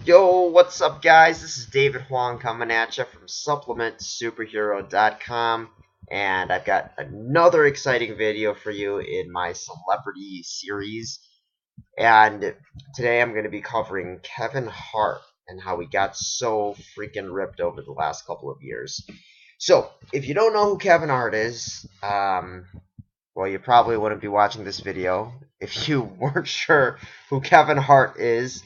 Yo, what's up, guys? This is David Huang coming at you from supplementsuperhero.com, and I've got another exciting video for you in my celebrity series. And today I'm going to be covering Kevin Hart and how he got so freaking ripped over the last couple of years. So, if you don't know who Kevin Hart is, well, you probably wouldn't be watching this video if you weren't sure who Kevin Hart is.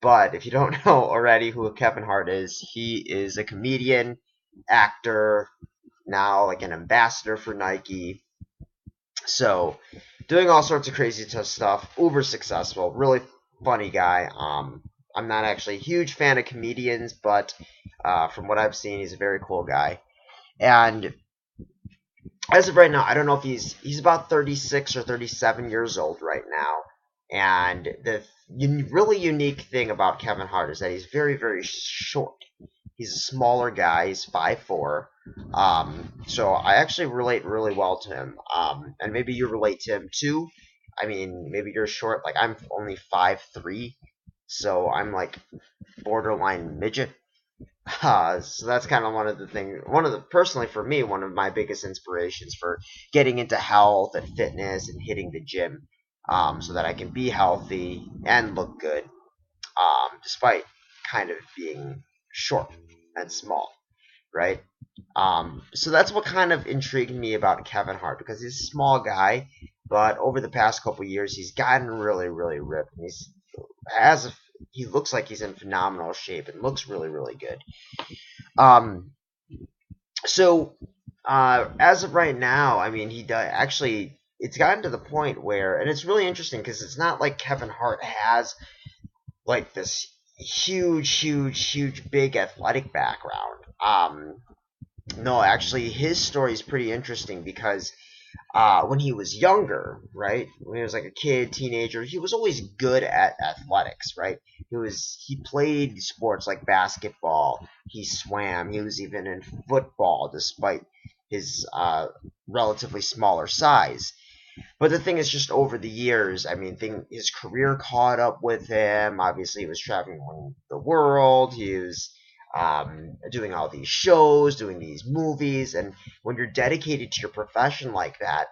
But if you don't know already who Kevin Hart is, he is a comedian, actor, now like an ambassador for Nike. So, doing all sorts of crazy stuff, uber successful, really funny guy. I'm not actually a huge fan of comedians, but from what I've seen, he's a very cool guy. And as of right now, I don't know if he's about 36 or 37 years old right now. And the really unique thing about Kevin Hart is that he's very, very short. He's a smaller guy. He's 5'4". So I actually relate really well to him. And maybe you relate to him too. I mean, maybe you're short. Like, I'm only 5'3", so I'm like borderline midget. So that's kind of one of the things. Personally for me, one of my biggest inspirations for getting into health and fitness and hitting the gym. So that I can be healthy and look good, despite kind of being short and small, right? So that's what kind of intrigued me about Kevin Hart, because he's a small guy, but over the past couple of years, he's gotten really, really ripped. And he looks like he's in phenomenal shape and looks really, really good. So as of right now, I mean, he does actually. It's gotten to the point where, and it's really interesting because it's not like Kevin Hart has like this huge, big athletic background. No, actually, his story is pretty interesting because when he was younger, right, when he was like a kid, teenager, he was always good at athletics, right? He played sports like basketball, he swam, he was even in football despite his relatively smaller size. But the thing is, just over the years, I mean, his career caught up with him. Obviously, he was traveling the world. He was doing all these shows, doing these movies. And when you're dedicated to your profession like that,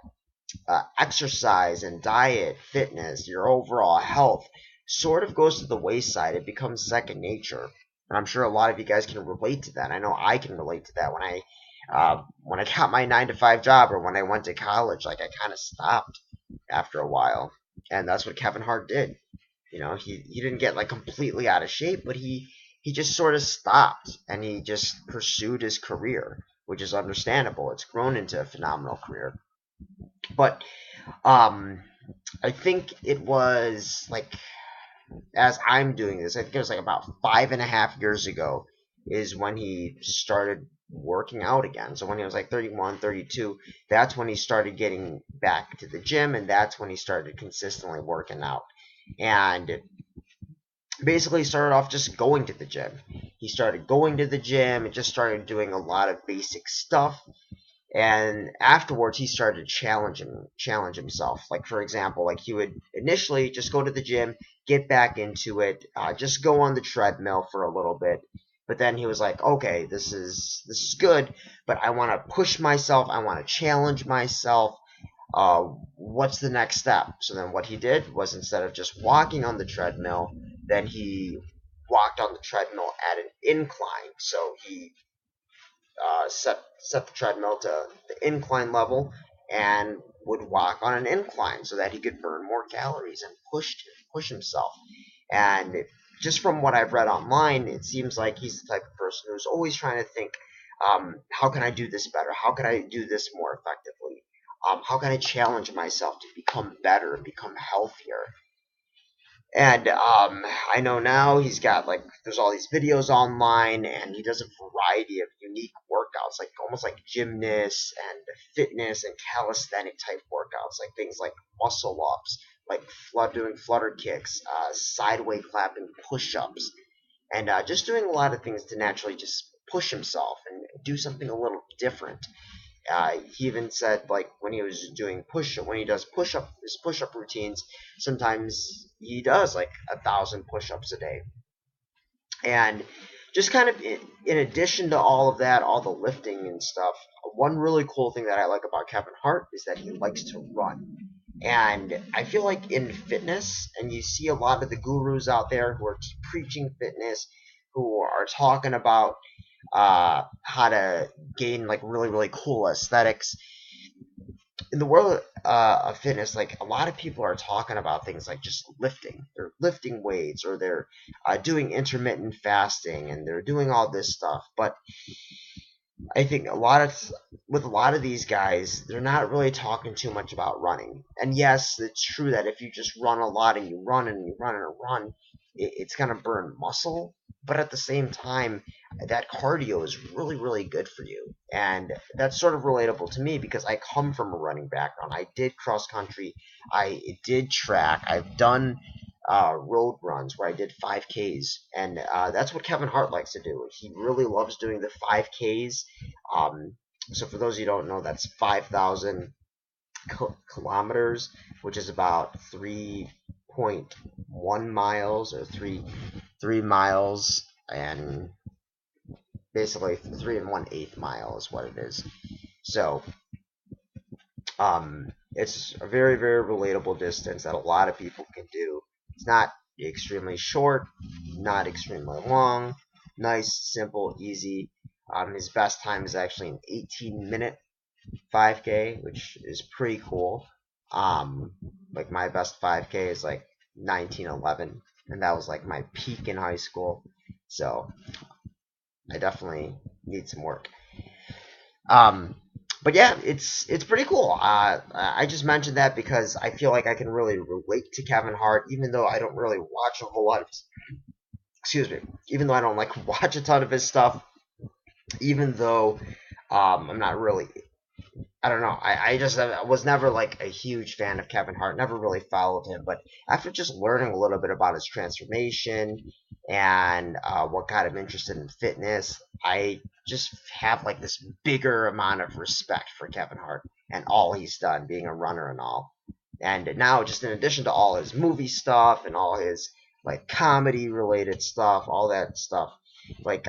exercise and diet, fitness, your overall health sort of goes to the wayside. It becomes second nature. And I'm sure a lot of you guys can relate to that. I know I can relate to that. When I got my 9 to 5 job, or when I went to college, like, I kind of stopped after a while, and that's what Kevin Hart did. You know, he didn't get like completely out of shape, but he just sort of stopped, and he just pursued his career, which is understandable. It's grown into a phenomenal career. But I think it was like, as I'm doing this, I think it was like about 5.5 years ago is when he started working out again. So when he was like 31, 32, that's when he started getting back to the gym, and that's when he started consistently working out. And basically started off just going to the gym. He started going to the gym and just started doing a lot of basic stuff. And afterwards, he started challenge himself. Like, for example, like, he would initially just go to the gym, get back into it, just go on the treadmill for a little bit. But then he was like, okay, this is good, but I want to push myself. I want to challenge myself. What's the next step? So then what he did was, instead of just walking on the treadmill, then he walked on the treadmill at an incline. So he set the treadmill to the incline level and would walk on an incline so that he could burn more calories and push himself. And just from what I've read online, it seems like he's the type of person who's always trying to think, how can I do this better? How can I do this more effectively? How can I challenge myself to become better and become healthier? And I know now he's got, like, there's all these videos online, and he does a variety of unique workouts, like almost like gymnast and fitness and calisthenic type workouts, like things like muscle ups, like doing flutter kicks, sideway clapping push-ups, and just doing a lot of things to naturally just push himself and do something a little different. He even said, like, when he does his push-up routines, sometimes he does like 1,000 push-ups a day. And just kind of in addition to all of that, all the lifting and stuff, one really cool thing that I like about Kevin Hart is that he likes to run. And I feel like in fitness, and you see a lot of the gurus out there who are preaching fitness, who are talking about how to gain like really, really cool aesthetics. In the world of fitness, like a lot of people are talking about things like just lifting. They're lifting weights, or they're doing intermittent fasting, and they're doing all this stuff. But I think with a lot of these guys, they're not really talking too much about running. And yes, it's true that if you just run a lot and you run and you run and run, it's gonna burn muscle. But at the same time, that cardio is really, really good for you. And that's sort of relatable to me because I come from a running background. I did cross country, I did track, I've done road runs where I did 5Ks, and that's what Kevin Hart likes to do. He really loves doing the 5Ks. So for those of you who don't know, that's 5,000 kilometers, which is about 3.1 miles, or 3 miles, and basically 3 1/8 mile is what it is. So it's a very, very relatable distance that a lot of people can do. It's not extremely short, not extremely long, nice, simple, easy. His best time is actually an 18-minute 5K, which is pretty cool. Like my best 5K is like 1911, and that was like my peak in high school. So I definitely need some work. But yeah, it's pretty cool. I just mentioned that because I feel like I can really relate to Kevin Hart, even though I don't really watch a whole lot of. Excuse me. Even though I don't like watch a ton of his stuff, even though I'm not really. I don't know. I just was never like a huge fan of Kevin Hart. Never really followed him. But after just learning a little bit about his transformation and what got him interested in fitness, I just have like this bigger amount of respect for Kevin Hart and all he's done, being a runner and all. And now, just in addition to all his movie stuff and all his like comedy related stuff, all that stuff, like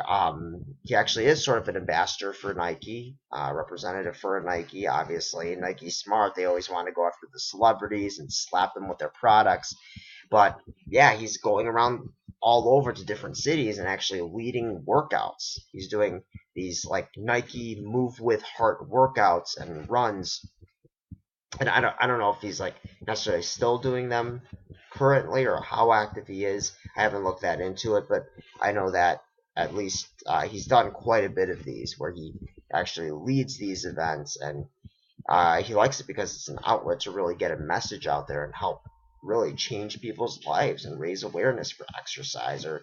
he actually is sort of an ambassador for Nike, representative for Nike. Obviously, Nike's smart. They always want to go after the celebrities and slap them with their products. But yeah, he's going around all over to different cities and actually leading workouts. He's doing these like Nike Move with Heart workouts and runs. And I don't know if he's like necessarily still doing them currently or how active he is. I haven't looked that into it, but I know that at least he's done quite a bit of these where he actually leads these events, and he likes it because it's an outlet to really get a message out there and help really change people's lives and raise awareness for exercise, or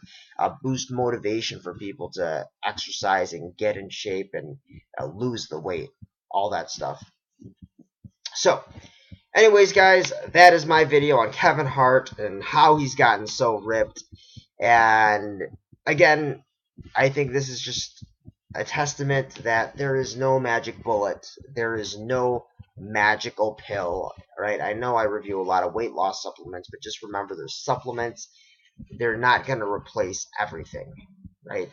boost motivation for people to exercise and get in shape and lose the weight, all that stuff. So, anyways, guys, that is my video on Kevin Hart and how he's gotten so ripped. And again, I think this is just a testament that there is no magic bullet. There is no magical pill, right? I know I review a lot of weight loss supplements, but just remember there's supplements. They're not going to replace everything, right?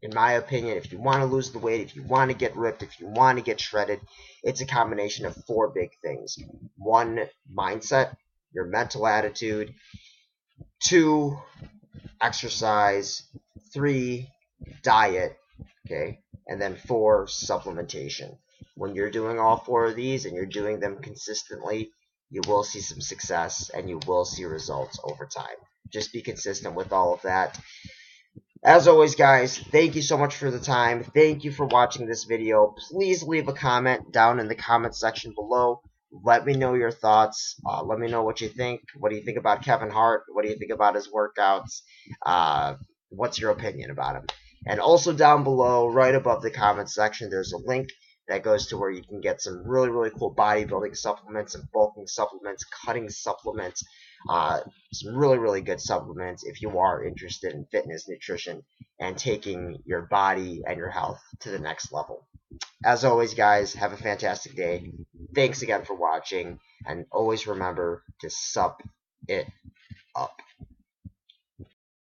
In my opinion, if you want to lose the weight, if you want to get ripped, if you want to get shredded, it's a combination of 4 big things. 1, mindset, your mental attitude. 2, exercise. 3, diet. Okay, and then 4, supplementation. When you're doing all 4 of these and you're doing them consistently, you will see some success and you will see results over time. Just be consistent with all of that. As always, guys, thank you so much for the time. Thank you for watching this video. Please leave a comment down in the comment section below. Let me know your thoughts. Let me know what you think. What do you think about Kevin Hart? What do you think about his workouts? What's your opinion about him? And also down below, right above the comment section, there's a link that goes to where you can get some really, really cool bodybuilding supplements and bulking supplements, cutting supplements, some really, really good supplements if you are interested in fitness, nutrition, and taking your body and your health to the next level. As always, guys, have a fantastic day. Thanks again for watching, and always remember to sup it up.